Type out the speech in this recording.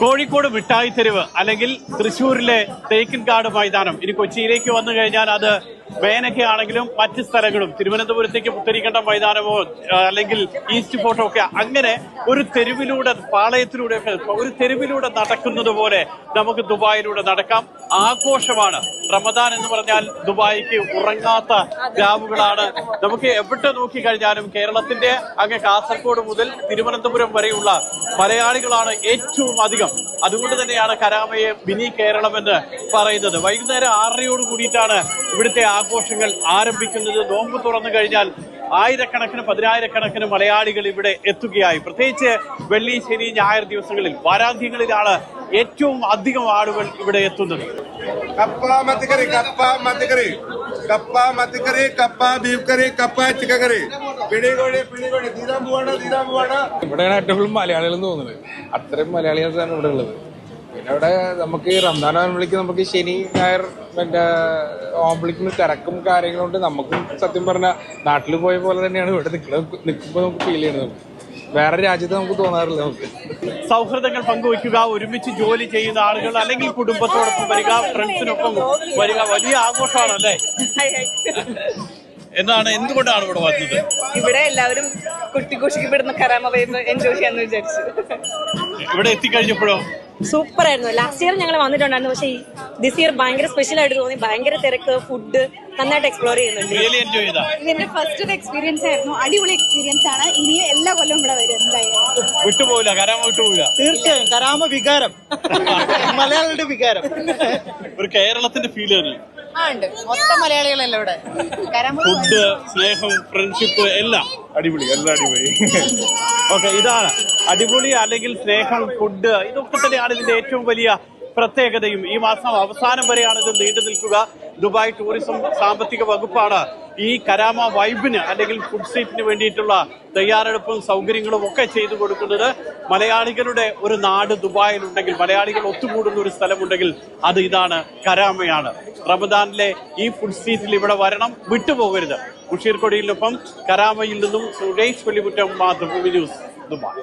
കോഴിക്കോട് മിഠായി തെരുവ് അല്ലെങ്കിൽ തൃശ്ശൂരിലെ തേക്കിൻകാട് മൈതാനം ഇനി കൊച്ചിയിലേക്ക് വന്നു കഴിഞ്ഞാൽ അത് വേനൊക്കെ ആണെങ്കിലും മറ്റ് സ്ഥലങ്ങളും തിരുവനന്തപുരത്തേക്ക് പുത്തരിക്കണ്ടം മൈതാനമോ അല്ലെങ്കിൽ ഈസ്റ്റ് ഫോർട്ടോ ഒക്കെ അങ്ങനെ ഒരു തെരുവിലൂടെ പാളയത്തിലൂടെ ഒരു തെരുവിലൂടെ നടക്കുന്നത് പോലെ നമുക്ക് ദുബായിലൂടെ നടക്കാം. ആഘോഷമാണ്. റമദാൻ എന്ന് പറഞ്ഞാൽ ദുബായിക്ക് ഉറങ്ങാത്ത രാവുകളാണ്. നമുക്ക് എവിടെ നോക്കിക്കഴിഞ്ഞാലും കേരളത്തിന്റെ അങ്ങ് കാസർഗോഡ് മുതൽ തിരുവനന്തപുരം വരെയുള്ള മലയാളികളാണ് ഏറ്റവും അധികം. അതുകൊണ്ട് തന്നെയാണ് കരാമയെ മിനി കേരളം എന്ന് പറയുന്നത്. വൈകുന്നേരം 6:30 കൂടിയിട്ടാണ് ഇവിടുത്തെ ആഘോഷങ്ങൾ ആരംഭിക്കുന്നത്. നോമ്പ് തുറന്നു കഴിഞ്ഞാൽ ആയിരക്കണക്കിന് പതിനായിരക്കണക്കിന് മലയാളികൾ ഇവിടെ എത്തുകയായി. പ്രത്യേകിച്ച് വെള്ളി, ശനി, ഞായർ ദിവസങ്ങളിൽ വാരാന്ത്യങ്ങളിലാണ് ഏറ്റവും അധികം ആളുകൾ ഇവിടെ എത്തുന്നത്. കപ്പ മത്തിക്കറി, കപ്പ മത്തിക്കറി, കപ്പ മത്തിക്കറി, കപ്പ ബീഫ് കറി, കപ്പ ചിക്കൻ കറി, പിടികോഴി പിടികോഴി, തീരാൻ പോവാണ്. ഇവിടെയാണ് ഏറ്റവും മലയാളികൾ തോന്നുന്നത്. അത്രയും മലയാളികളാണ് ഇവിടെ ഉള്ളത്. പിന്നെ ഇവിടെ നമുക്ക് റംദാൻ ആകുമ്പോഴേക്കും നമുക്ക് ശനി ഞായർ മറ്റേ ആകുമ്പോഴേക്കും തിരക്കും കാര്യങ്ങളുണ്ട്. നമുക്കും സത്യം പറഞ്ഞാൽ നാട്ടിൽ പോയ പോലെ തന്നെയാണ് ഇവിടെ നിൽക്കുമ്പോൾ നമുക്ക് ഫീൽ ചെയ്യുന്നത്. വേറെ രാജ്യത്ത് നമുക്ക് തോന്നാറില്ല. നമുക്ക് സൗഹൃദങ്ങൾ പങ്കുവയ്ക്കുക, ഒരുമിച്ച് ജോലി ചെയ്യുന്ന ആളുകൾ അല്ലെങ്കിൽ കുടുംബത്തോടൊപ്പം വരിക, ഫ്രണ്ട്സിനൊപ്പം വരിക, വലിയ ആഘോഷമാണല്ലേ? എന്തുകൊണ്ടാണ് ഇവിടെ വന്നത്? ഇവിടെ എല്ലാവരും കുട്ടിക്കുഷിക്കപ്പെടുന്ന കരാമ വരുന്ന എൻജോയ് ചെയ്യാന്ന് വിചാരിച്ചു. ഇവിടെ എത്തിക്കഴിഞ്ഞപ്പോഴോ സൂപ്പർ ആയിരുന്നു. ലാസ്റ്റ് ഇയർ ഞങ്ങൾ വന്നിട്ടുണ്ടായിരുന്നു, പക്ഷേ ദിസ് ഇയർ ഭയങ്കര സ്പെഷ്യൽ ആയിട്ട് തോന്നി. ഭയങ്കര തിരക്ക്, ഫുഡ് നന്നായിട്ട് എക്സ്പ്ലോർ ചെയ്യുന്നുണ്ട്. ഇതിന്റെ ഫസ്റ്റ് എക്സ്പീരിയൻസ് ആയിരുന്നു. അടിപൊളി എക്സ്പീരിയൻസ് ആണ്. ഇനി എല്ലാ കൊല്ലം ഇവിടെ വരും. എന്തായാലും വിട്ടുപോകില്ല, കരാമ വിട്ടുപോകില്ല. തീർച്ചയായും കരാമ വികാരം, മലയാളികളുടെ വികാരം, ഒരു കേരളത്തിന്റെ ഫീൽ ആണ്. മൊത്തം മലയാളികളല്ലേ ഇവിടെ. ഫുഡ്, സ്നേഹം, ഫ്രണ്ട്ഷിപ്പ് എല്ലാം അടിപൊളി. ഓക്കെ, ഇതാണ് അടിപൊളി. അല്ലെങ്കിൽ സ്നേഹം, ഫുഡ്, ഇതൊക്കെ തന്നെയാണ് ഇതിന്റെ ഏറ്റവും വലിയ പ്രത്യേകതയും. ഈ മാസം അവസാനം വരെയാണ് ഇത് നീണ്ടു നിൽക്കുക. ദുബായ് ടൂറിസം സാമ്പത്തിക വകുപ്പാണ് ഈ കരാമ വൈബിന് അല്ലെങ്കിൽ ഫുഡ് സ്ട്രീറ്റിന് വേണ്ടിയിട്ടുള്ള തയ്യാറെടുപ്പും സൗകര്യങ്ങളും ഒക്കെ ചെയ്തു കൊടുക്കുന്നത്. മലയാളികളുടെ ഒരു നാട് ദുബായിലുണ്ടെങ്കിൽ, മലയാളികൾ ഒത്തുകൂടുന്ന ഒരു സ്ഥലമുണ്ടെങ്കിൽ അത് ഇതാണ്, കരാമയാണ്. റമദാനിലെ ഈ ഫുഡ് സ്ട്രീറ്റിൽ ഇവിടെ വരണം, വിട്ടുപോകരുത്. മുഷീർ കൊടിയിലൊപ്പം കരാമയിൽ നിന്നും സുരേഷ് വെള്ളിമുറ്റം, മാതൃഭൂമി ന്യൂസ്, ദുബായ്.